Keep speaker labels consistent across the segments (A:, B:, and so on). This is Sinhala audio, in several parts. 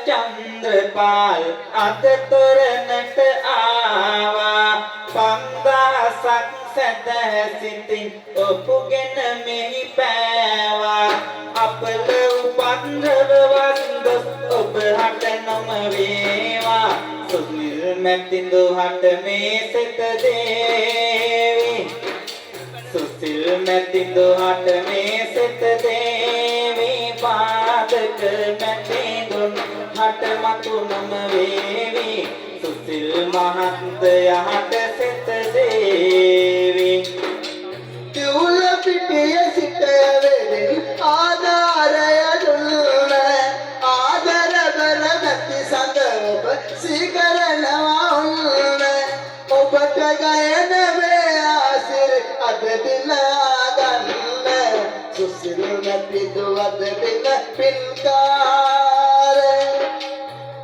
A: චන්ද්‍රපාල් අත තොරණට ආවා පන්දහසක් සැදැසිතින් ඔපුගෙන මෙහි පෑවා අපල උපන්දව වන්දොස් ඔබ හට නොම වේවා සුනිල් මැතිඳු හට මේ සෙත දේවි සුසිල් මැතිඳු හට මේ සෙත දේවි පාදක මැතිඳුන් හට මතු නොම වේවි සුසිල් මහත්තයාට සෙත දේවි
B: තිවුල පිටිය සිට වෙරි ආධාරය දුන්න ආදර බර නැති සඳ ඔබ සීකරනවා ඔන්න ඔබට ගයන වේ ආසිර අද දින ගන්න සුසිල් නැතිදු අද දින පින්කාර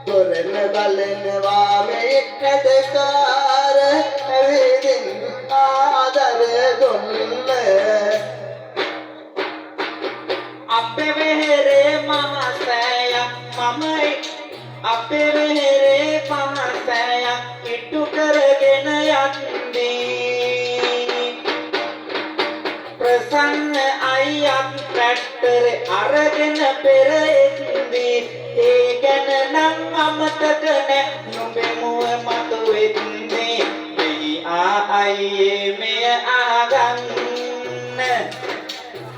B: දොරන බලනවා මේ හැදකාර ඇවිදින් ආදර දුන්න
A: අපේ වෙහෙරේ මහසෑයක් මමයි අපේ වෙහෙරේ මහසෑයක් ඉටු කරගෙන යන්නේ ප්‍රසන්න අයියක් ට්‍රැක්ටර් අරගෙන පෙර එද්දී ඒ ගැන නම් අමතක නැ නුඹේ මුව මතු වෙන්නේ මෙහි අයියේ මෙය ආගන්න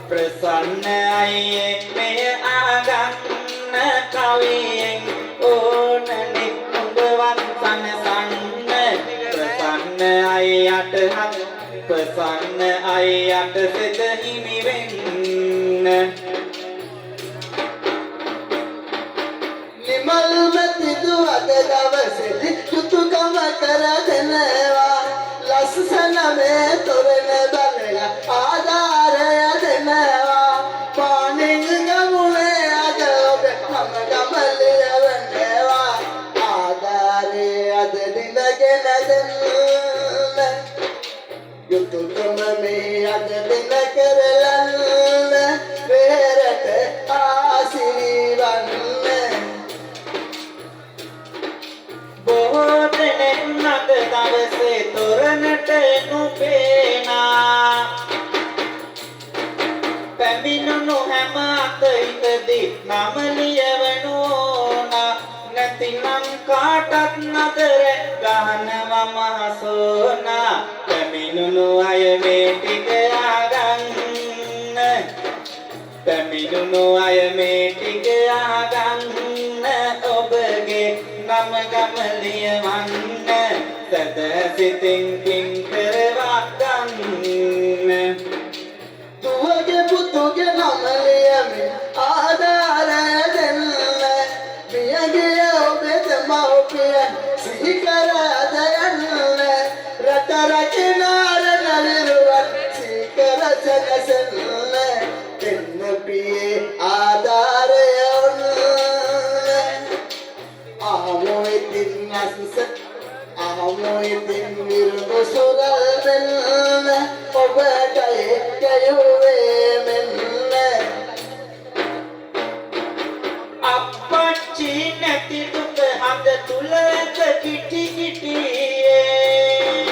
A: ප්‍රසන්න අයියේ මෙය ආගන්න කවියෙන් ඕනනේ නුඹවත් සනසන්න ප්‍රසන්න අයියට හත් ප්‍රසන්න අයියට සෙත හිමි වෙන්න
B: නිමල් මැතිදු අද දවසේදී යුතුයකම කර දෙනවා ලස්සන මේ තොරණ බලලා ආධාරය දෙනවා පාණින් ගමුනේ අද ඔබ මම ගමලිය වෙනවා ආධාරය අද දිනගෙන දෙන්න යුතුයකම මේ අද දින කරලන්න වෙරට ආශිර්වාද
A: බොහෝ දෙනෙක් අද දවසේ තොරණට නුපේනා පැමිණුණු හැම අතහිතදී නම ලියවනු ඕනා නැතිනම් කාටත් නතර ගහනවා මහසෝනා පැමිණුණු අය මේ ටික ආගන්න පැමිණුණු අය මේ ටික ආගන්න ඔබගේ නම ගම ලියවන්න සැදැසිතින් පින් කරවා ගන්න
B: දුවගේ පුතුගේ නම ලියමින් ආධාරය දෙන්න මියගේ ඔබේ දෙමව්පියන් සිහි කර අද යන්න රට රකිනාර නවිරුවන් සීකර සැනසෙන්න දෙන්න පියේ ආධාරය ඔන්න ආමෝයිතින් අස්ස ආමෝයිතින් විරුදු සුරල් වෙන්න ඔබට එක්කයුවේ මෙන්න
A: අප්පච්චි නැති දුක හඳ තුල ඇත කිටි කිටියේ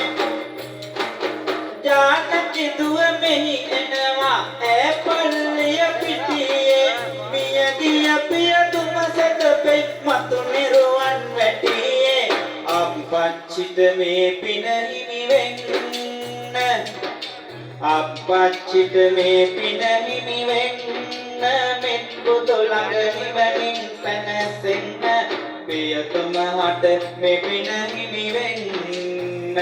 A: ජානකි දුව මෙහි එනවා ඈ පල්ලිය පිටියේ මිය ගිය පියතුම සැතපෙයි මතු නිරුවන් වැටියේ අප්පච්චිට මේ පින හිමි වෙන්න අප්පච්චිට මේ පින හිමි වෙන්න මෙත් බුදු ළඟ නිවනින් සැනසෙන්න පියතුම හට මේ පින හිමි වෙන්න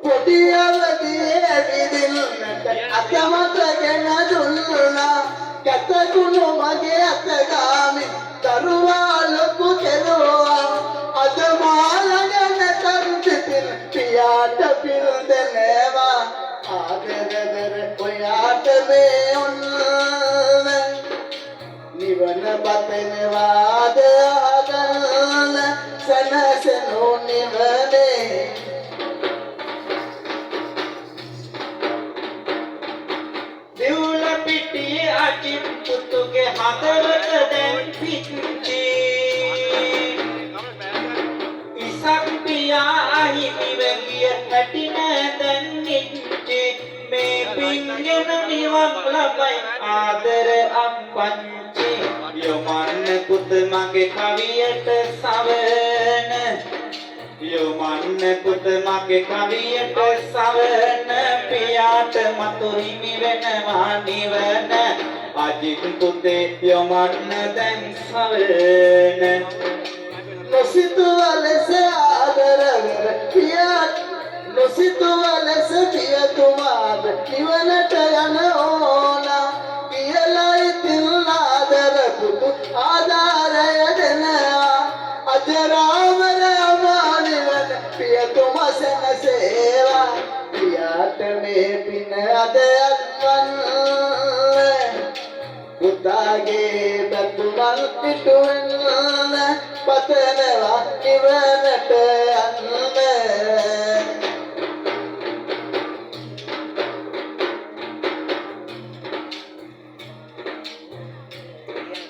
B: පොඩි අවදියේ ඇවිදින්නට අතමතගෙන දුන්නා කැතකුණු මගේ අතගාමි දරුවා ලොකු කෙරුවා අද මාළගෙන තන්තිපින් පියාට පිල් දෙනවා ආදරදර ඔයාට මේ ඔන්න නිවන බතනවාද ආගන්න සනසනු නිවනේ
A: දිවුල පිටියේ අජිත් පුතුගේ හදවත දැන් පිච්චි ඉසක් පියා හිමිව ගිය හැටි දැන් නිච්චි මේ පින්ගෙන නිවන් ලබයි ආදර අප්පච්චි යොමන්න පුත මගේ කවියට සවන යොමන්න පුත මගේ කවියට සවන පියාට මතු හිමි වෙනවා නිවන අජිත් පුතේ යොමන්න දැන් සවන
B: නොසිතුව ලෙස ආදර කර පියාට නොසිතුව ලෙස පියතුමාද නිවනට යන ඕනා කියලා ඉතින් ආදර පුතු ආධාරය දෙනවා අජරාමර අමානිවන පියතුම සැනසේවා පියාට මේ පින අද අත්වන්න පුතාගේ බතුමල් පිටුවෙන්න පතනවා නිවනට යන්න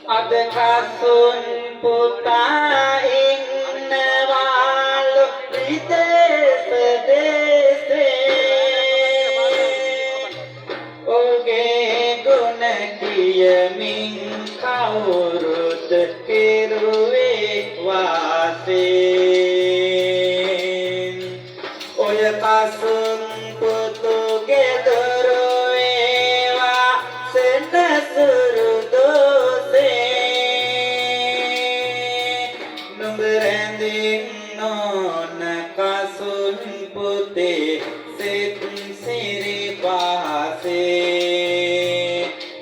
A: අද කසුන් පුතා ඉන්නවාලු විදේශ දේශේ ඔගේ ගුණ කියමින් කවුරුත් කෙරුවේ වාසෙන් ඔය කසුන් පුතුගේ දොරේවා සෙනසුරු කසුන් පුතේ සිත් සිරි පහසේ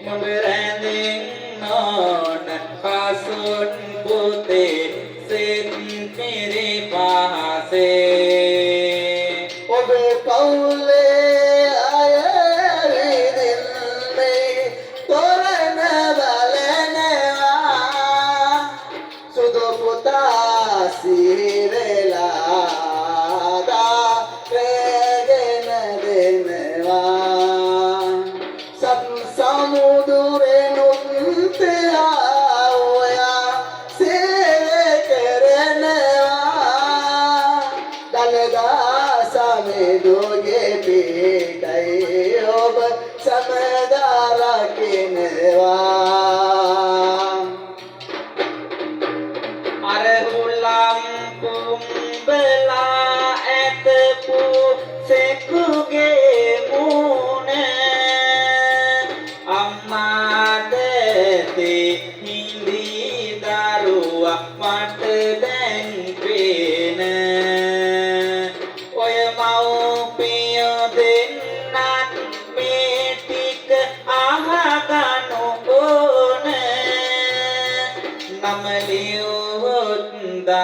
A: නුඹ රැඳෙන්න ඕන කසුන් පුතේ සිත් සිරි පහසේ
B: ඔබේ පවුලේ අය විදින්නේ තොරණ බලනවා සුදු පුතා සිරෙලා दोगे पीटई ओब समदारा किनवा
A: अरे हुलाम कुंबला एत पु सेकुगे मुने अम्मा देते हिंदी दारुआ मट दें पेने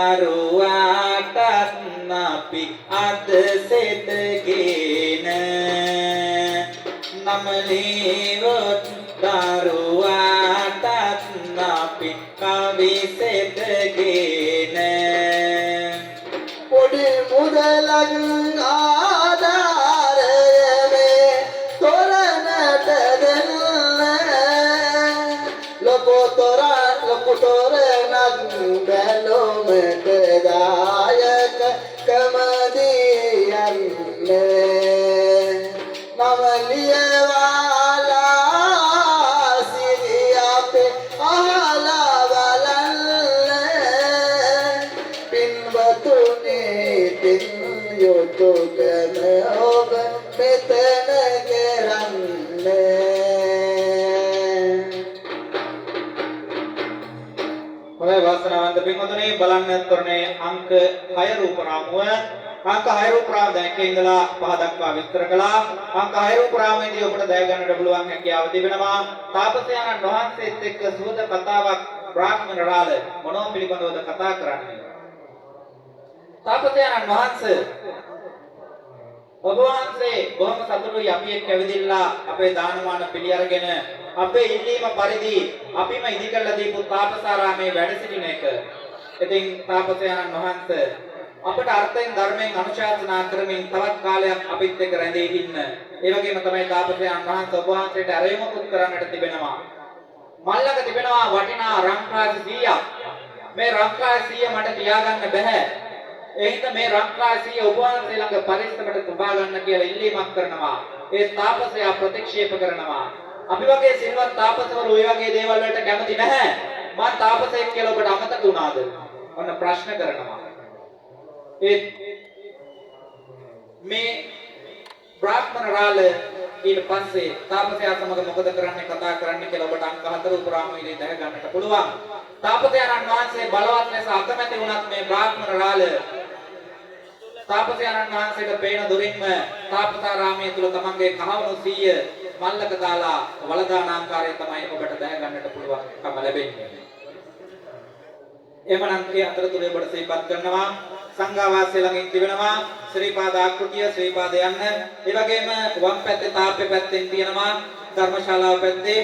A: daruatat napi ad sedegena namlewot daruatat napi kavi sedegena
B: podi mudalan adarame toranata denna lokotoranak belomට දායක කමදියන්නේ නවලියවාලා සිරියාපේ අහලා බලන්න පින්වතුනේ පින් යොතුගෙන ඔබ මෙතන කරන්නේ
A: වාසනාවන්ත පින්වතුනි බලන්න තොරණේ අංක 6 රූප රාමුව අංක 6 රූප රාමුව දැක්කේ ඉඳලා පහ දක්වා විස්තර කළා අංක 6 රූප රාමුවේදී ඔබට දැය ගන්නට පුළුවන් හැකියාව තිබෙනවා තාපසයන්න් වහන්සේත් එක්ක සුවද කතාවක් බ්‍රාහ්මණ රාල මොනෝ පිළිබඳවද කතා කරන්නේ තාපසයන්න් වහන්සේ ඔබ වහන්සේ බොහොම සතුටුයි අපි එක්ක ඇවිදilla අපේ දානමාන පිළි අරගෙන අපේ ඉල්ලීම පරිදි අපිම ඉදිකරලා දීපු තාපසාරාමේ වැඩ සිටින එක. ඉතින් තාපසයන්න් වහන්සේ අපට අර්ථයෙන් ධර්මයෙන් අනුශාසනා කරමින් තවත් කාලයක් අපිත් එක්ක රැඳී ඉන්න. ඒ වගේම තමයි තාපසයන්න් වහන්සේ ඔබ වහන්සේට ඇරයුමකුත් කරන්නට තිබෙනවා. මල්ලක තිබෙනවා වටිනා රංග්‍රාසි 100ක්. මේ රංග්‍රාසි 100 මට තියාගන්න බෑ. ඒ හින්දා මේ රංග්‍රාසි 100 ඔබ වහන්සේ ළඟ පරිස්සමට තබා ගන්න කියලා ඉල්ලීමක් කරනවා. ඒ තාපසයා ප්‍රතික්ෂේප කරනවා. අපි වගේ සිල්වත් තාපසවරු ඔය වගේ දේවල් වලට කැමති නැහැ. මම තාපසයෙක් කියලා ඔබට අමතක වුණාද? ඔන්න ප්‍රශ්න කරනවා. ඒ මේ බ්‍රාහ්මණ රාල ඊට පස්සේ තාපසයා සමග මොකද කරන්නේ කතා කරන්න කියලා ඔබට අංක 4 උපුරාම ඉලි දැක ගන්නට පුළුවන්. තාපසයාණන් වහන්සේ බලවත් ලෙස අකමැති වුණත් මේ බ්‍රාහ්මණ රාල තාපසයාණන් වහන්සේට පේන දුරින්ම තාපසාරාමයේ තුල තමන්ගේ කහවණු 100 මල්ලක දාලා වලදාන ආකාරය තමයි ඔබට දැක ගන්නට පුළුවන්කම ලැබෙන්නේ. එමනම් ඒ අතරතුරේ ඔබට සිහිපත් කරනවා සංඝාවාසය ළඟින් තිබෙනවා ශ්‍රී පාද ආකෘතිය ශ්‍රී පාද යන්න. ඒ වගේම වම් පැත්තේ තාප්පේ පැත්තෙන් තියෙනවා ධර්මශාලාව පැත්තේ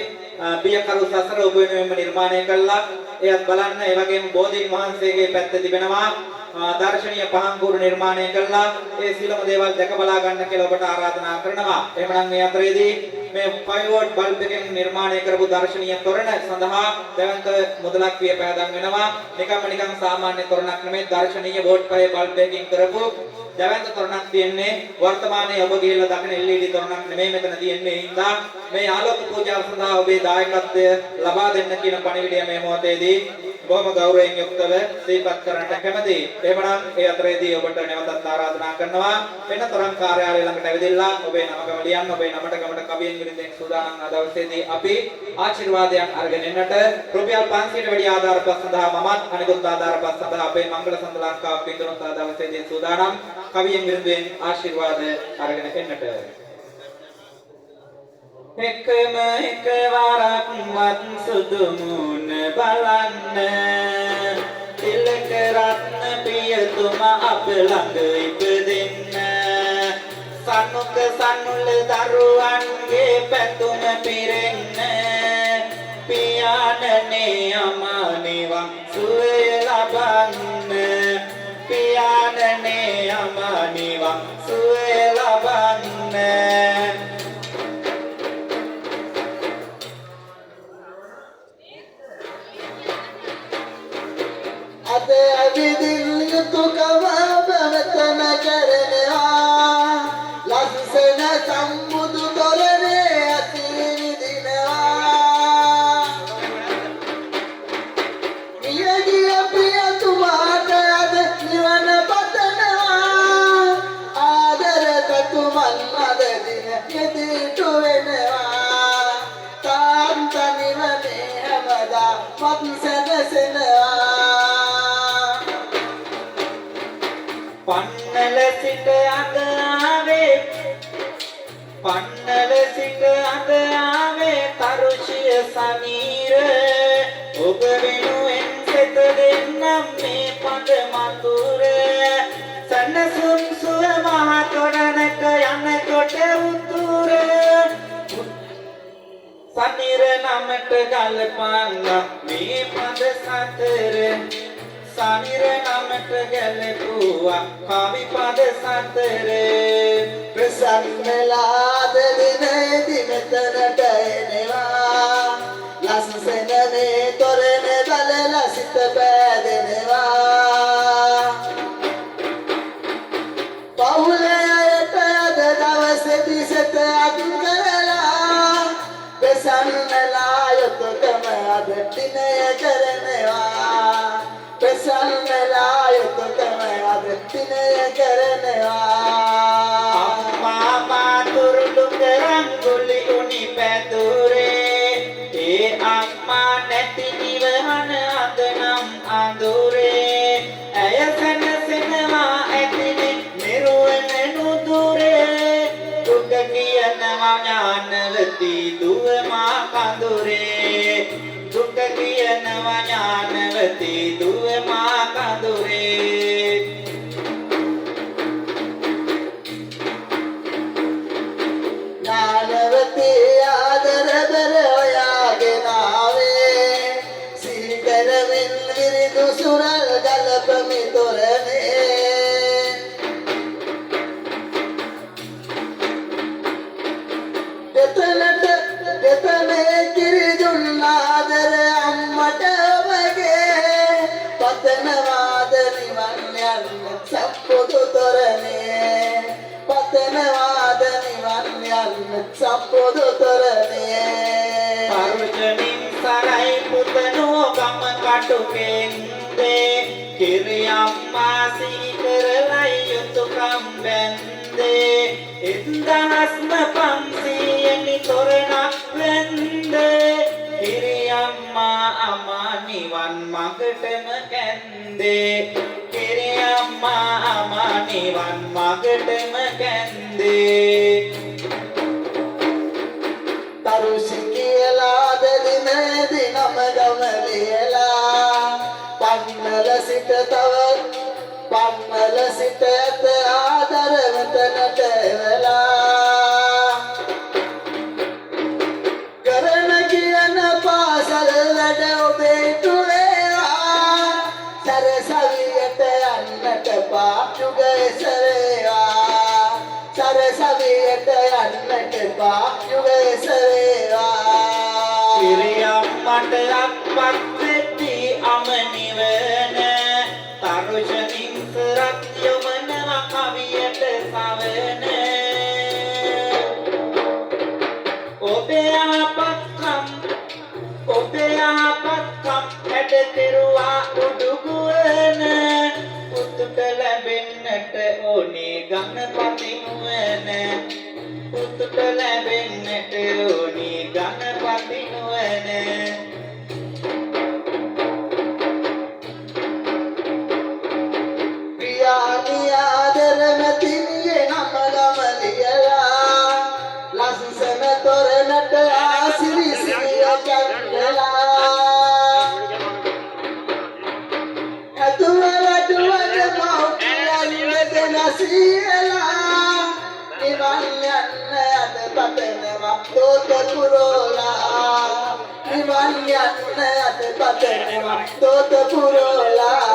A: බියකරු සසර ඔබ වෙනුවෙන්ම නිර්මාණය කළා. එයත් බලන්න. ඒ වගේම බෝධීන් වහන්සේගේ පැත්තේ තිබෙනවා දර්ශනීය පහංගුරු නිර්මාණය කළා. ඒ සියලුම දේවල් දැක බලා ගන්න කියලා ඔබට ආරාධනා කරනවා. එහෙමනම් මේ අතරේදී මේ 5 වෝල්ට් බල්බ් එකෙන් නිර්මාණය කරපු දර්ශනීය තොරණ සඳහා දැවන්ත මුදලක් වියපෑදම් වෙනවා. නිකන් සාමාන්‍ය තොරණක් නෙමෙයි දර්ශනීය වෝල්ට් 5 බල්බ් එකකින් කරපු දැවන්ත තොරණක් තියෙන්නේ. වර්තමානයේ ඔබ ගිහිල්ලා දකින LED තොරණක් නෙමෙයි මෙතන තියෙන්නේ. ඒ හින්දා මේ ආලෝක පූජාව සඳහා ඔබේ දායකත්වය ලබා දෙන්න කියන පණිවිඩය මේ මොහොතේදී බොහොම ගෞරවයෙන් යුක්තව සිහිපත් කරන්නට කැමැතියි. එහෙමනම් ඒ අතරේදී ඔබට නැවතත් ආරාධනා කරනවා වෙන තරම් කාර්යාලය ළඟට ඇවිදilla ඔබේ නම ගම ලියන්න. ඔබේ නමට ගමට කවියෙන් විරින්දෙන් සූදානම් ආ දවසේදී අපි ආශිර්වාදයන් අරගෙන එන්නට රුපියල් 500ට වැඩි ආධාරපත් සඳහා මමත් අනිකුත් ආධාරපත් සඳහා අපේ මංගල සඳ ලංකාව පින්දුනත් ආ දවසේදී සූදානම් කවියෙන් විරින්දෙන් ආශිර්වාද අරගෙන එන්නට. එකම එක වරක් වත් සුදු මුණ බලන්න තිලක රත්න පියතුම අප ළඟ ඉපදෙන්න සනුක සනුල දරුවන්ගේ පැතුම පිරෙන්න පියාණනේ අමානිවන් සුවය ලබන්න පියාණනේ අමානිවන් සුවය ලබන්න.
B: අද අවිදින් යුතුයකම පැවැතම කරනවා ලස්සන සම්බුදු තොරණේ අතින් විදිනවා මියගිය ප්‍රියතුමාට අද නිවන පතනවා ආදර තතුමන් අද දින යෙදිටු වෙනවා තාන්ත නිවනේ හැමදා මත් සැනසෙනවා
A: පන්නල සිට අද ආවේ තරුෂිය සමීර ඔබ වෙනුවෙන් සෙත දෙන්නම් මේ පද මතුර සනසුම් සුව මහ තොරණක යනකොට උතුර සමීර නමට ගල්පන්න මේ පද සතර සමීර නමට ගැලපුවා කවි පද සතර
B: ප්‍රසන්නලාද දිනේදි මෙතනට එනවා ලස්සන මේ තොරණ බලලා සිත පෑදෙනවා පවුලේ අයට අද දවසේදී සත අත් කරලා ප්‍රසන්නලා යොතකම අද දිනය කරනවා ප්‍රසන්නලා යොතකම අද දිනය කරනවා
A: අම්මා මාතුරුළු කරංගුලි උනි පැදුරේ ඒ අම්මා නැති නිවහන අද නම් අඳුරේ ඇය සැනසෙනවා ඇතිනේ නිරුවන නුදුරේ දුක කියනවා ඥානවති දුව මා කඳුරේ දුක කියනවා ඥානවති දුව මා කඳුරේ
B: ඥානවති ආදර දර ඔයාගෙන ආවේ සීකරමින් විරිදු සුරල් ගලපමි තොරණේ දෙතනට දෙතනේ කිරිදුන්නාද පතනවාද නිවන් යන්න සම්පොදු තොරණේ පතනවාද නිවන් යන්න සම්පොදු තොරණේ
A: පරුචනින් සරයි පුතනෝ ගම කටුකෙන්දේ කිරියම්මා සීකරලයි යුතුයකම් බැන්දේ 1500 තොරණක් වැන්දේ කිරියම්මා අමා නිවන් මගටම කැන්දේ කිරියම්මා අමා නිවන් මගටම කැන්දේ
B: තරුෂි කියලා දෙදිනේදී නම ගම ලියලා පන්නල සිට තව පන්නල සිට ඇත ආදර වෙතනට වෙලා කරන කියන පාසල වැඩ ඔබේ තුලේවා සරසවියට යන්නට පාටුග එසරේවා සරසවියට යන්නට පාටුග එසරේවා
A: කිරියම්මට අප්පත් වෙති අමනිවන තරුෂනින් සරත් යොමනවා කවියට සවන ඔබේ ආපත්කම් හැඩ කෙරුවා උඩුගුවන පුතුට ලැබෙන්නට ඕනේ ගණපති නුවණ පුතුට ලැබෙන්නට ඕනේ ගණපති නුවණ
B: පියාණි ආදරම තින්නේ නම ගම ලියලා ලස්සන තොරණට ආසිරි සිරිය කැන්දලා අතුවලටුවද මෞඛ්‍යයන් වෙදන සීලා නිවන් යන්න අද පතනවා තෝත පුරෝලා නිවන් යන්න අද පතනවා තෝත පුරෝලා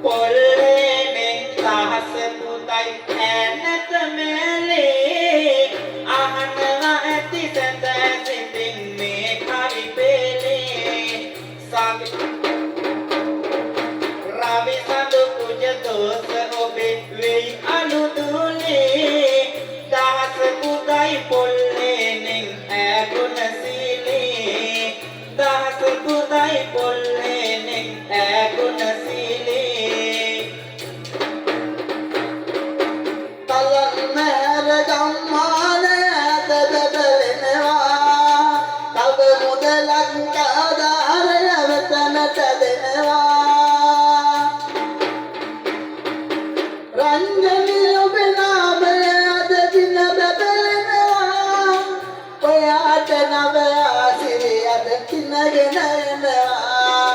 A: පොල්ලෙනෙන් සහස පුතයි ඇනත මෙලේ අහනවා ඇති සඳ සිතින් මේ කවි පෙළේ රවි සඳු කුජ දෝස ඔබේ වෙයි අනුදුනේ දහස පුතයි පොල්ලෙනෙන් ඇගුණ සීලේ දහස පුතයි පොල්ලෙනෙන් ඇගුණ සීලේ
B: තලන්නෑර ගම්මාන ඇත බැබලෙනවා තව මුදලක් ආධාරය වෙතනට දෙනවා රංජනී ඔබේ නාමය අද දින බැබලෙනවා ඔයාට නව ආසිරි අද තිනගෙන එනවා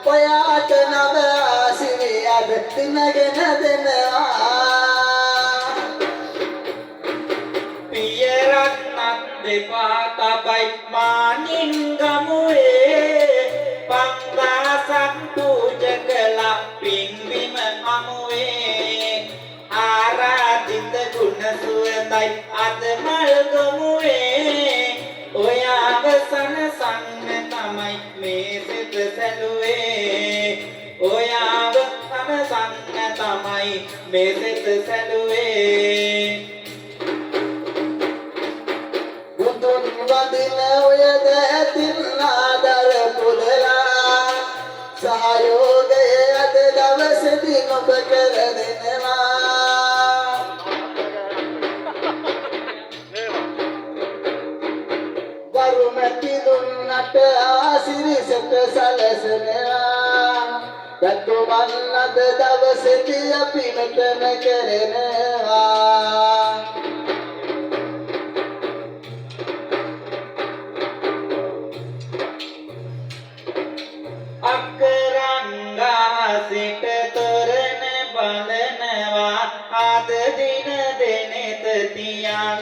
B: ඔයාට නව ආසිරි අද තිනගෙන දෙනවා
A: පියරත්නත් දෙපා තබයි මානින් ගමුවේ පන්දාසක් පූජකලා පින්බිම හමුවේ ආරාධිත ගුණ සුවඳයි අද මල් ගමුවේ ඔයාව සනසන්න තමයි මේ සිත සැලුවේ ඔයාව සනසන්න තමයි මේ සිත සැලුවේ
B: බුදුන් වදින ඔය දැතින් ආදර පුරලා සහයෝගය අද දවසේදී ඔබ කර දෙනවා වරුමැති දුන්නට ආසිරි සෙට සලසනවා දතුමන් අද දවසේදී අපි මෙතන කරනවා
A: අකරංගා සිට තොරණ බඳනවා අද දින දෙනෙත තියන්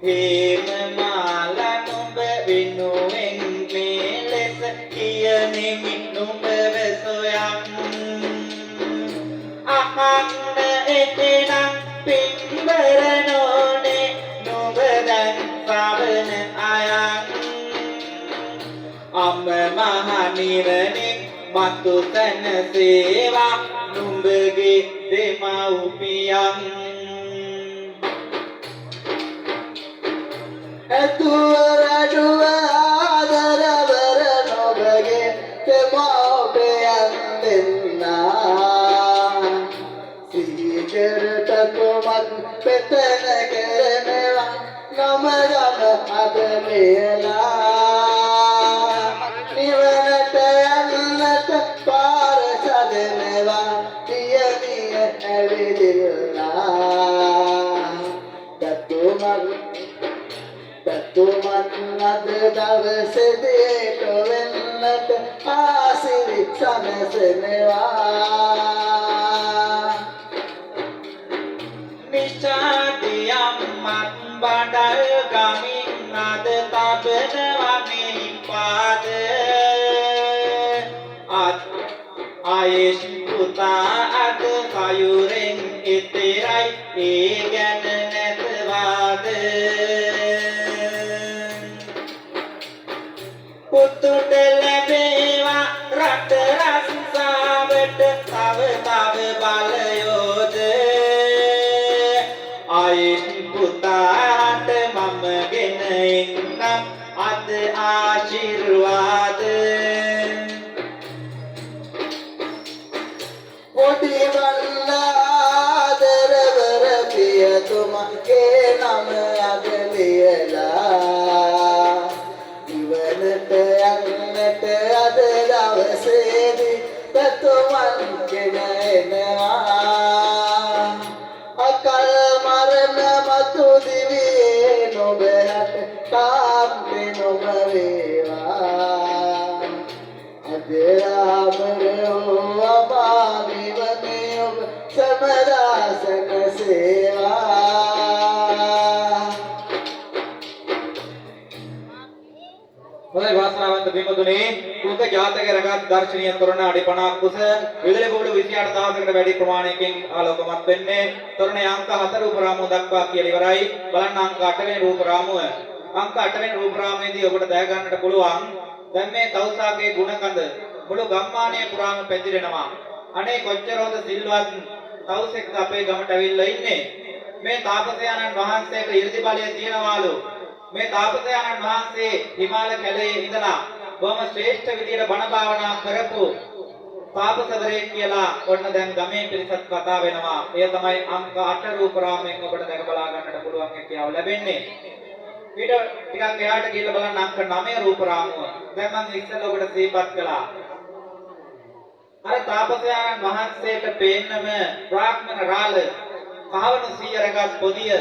A: හේම මාලා නුඹ වෙනුවෙන් මේ ලෙස කියනෙමි නුඹ වෙසොයන් අහන්න එතෙනම් පින්බර නොනේ නුඹ දැන් සවන අයන් අම්ම මහ නිවනින් මතු තන සේවා නුඹගේ දෙමව්පියන්
B: ඇතුවර අඩුව ආදරවර නොබගේ දෙමව්පියන් දෙන්නා සීකරට තුමක් පෙතන කරනවා නම ගම අද මෙලා නිවනට යන්නට පාර සදනවා පියමිය ඇවිදිල්ලා තතුමන් අද දවසේදීට වෙන්නට ආසිරි සනසනවා
A: නිෂාදියම් මත් බඩල් ගමින් අද තබනවා මේ පාද ආයෙත් පුතා අද කයුරෙන් ඉතරයි ඒ ගැන නැතවාද පුතුට ලැබේවා රට රස්සාවට තව තව බලයෝද ආයෙත් පුතාට මම ගෙන එන්නම් අද ආශිර්වාද
B: පොඩි වල්ලාදරවර පියතුමගේ නම අද ලියලා ඉවනට යන්නට අද දවසේදී තතුමන් ගෙන එනවා අකල් මරණ මතු දිවියේ නොබැට තාම්පෙ නොම වේවා අදරාමරෝ අමාවිවනේ ඔබ සමදාසන සේවා
A: හොඳයි වාසනාවන්ත බිමතුනේ කුක ජාතක රගත් දර්ශනීය තොරණ අඩි 50ක් කුස විදුලි බෝඩ 28000කට වැඩි ප්‍රමාණයකින් ආලෝකමත් වෙන්නේ තොරණේ අංක 4 රූප රාමුව දක්වා කියලා ඉවරයි බලන්න අංක 8 වෙනි රූප රාමුව අංක 8 වෙනි රූප රාමුවේදී ඔබට දැක ගන්නට පුළුවන් දැන් මේ තවුසාගේ ගුණකඳ මුළු ගම්මානය පුරාම පැතිරෙනවා අනේ කොච්චර හොඳ සිල්වත් තවුසෙක් අපේ ගමට ඇවිල්ලා ඉන්නේ මේ තාපසයාණන් වහන්සේට 이르දි බලය තියනවාලු මේ තාපසයාණන් වහන්සේ හිමාල කැලේ ඉඳලා බොහොම ශ්‍රේෂ්ඨ විදියට බණ භාවනා කරපු තාපසවරයෙක් කියලා ඔන්න දැන් ගමේ පිරිසත් කතා වෙනවා. එය තමයි අංක 8 රූප රාමයෙන් ඔබට දැක බලා ගන්නට පුළුවන් හැකියාව ලැබෙන්නේ. ඊට ටිකක් එහාට ගිහිල්ලා බලන්න අංක 9 රූප රාමුව. දැන් මම ඉස්සෙල්ලා ඔබට සිහිපත් කළා. අර තාපසයාණන් වහන්සේට පේන්නම බ්‍රාහ්මණ රාළ කහවණු 100 රගත් පොදිය